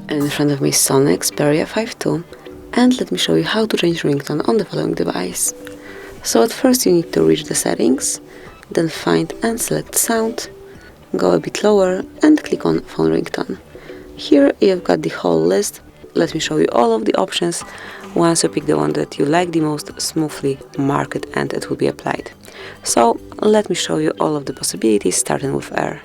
And in front of me is SONY Xperia 5.2, and let me show you how to change ringtone on the following device. So at first you need to reach the settings, then find and select sound, go a bit lower and click on phone ringtone. Here you've got the whole list. Let me show you all of the options. Once you pick the one that you like the most, smoothly mark it and it will be applied. So let me show you all of the possibilities, starting with air.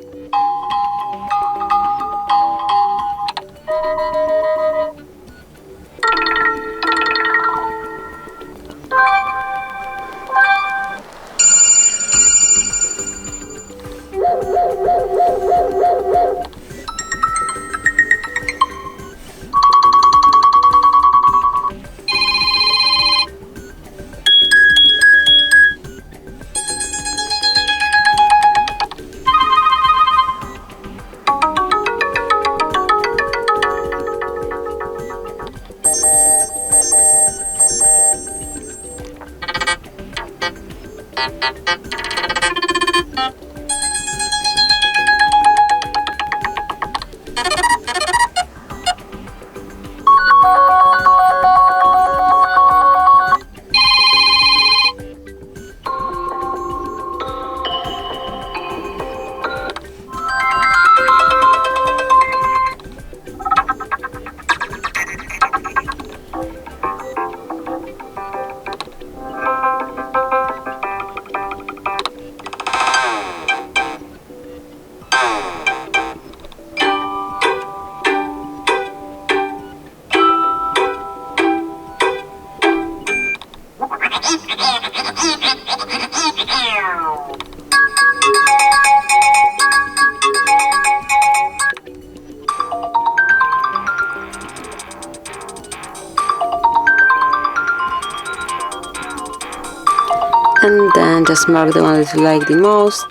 And then just mark the one that you like the most,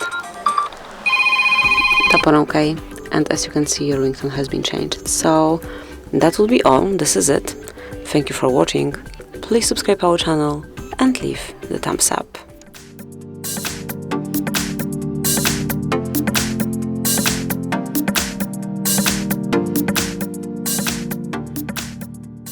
tap on OK, and as you can see your ringtone has been changed. So that will be all, this is it. Thank you for watching, please subscribe our channel and leave the thumbs up.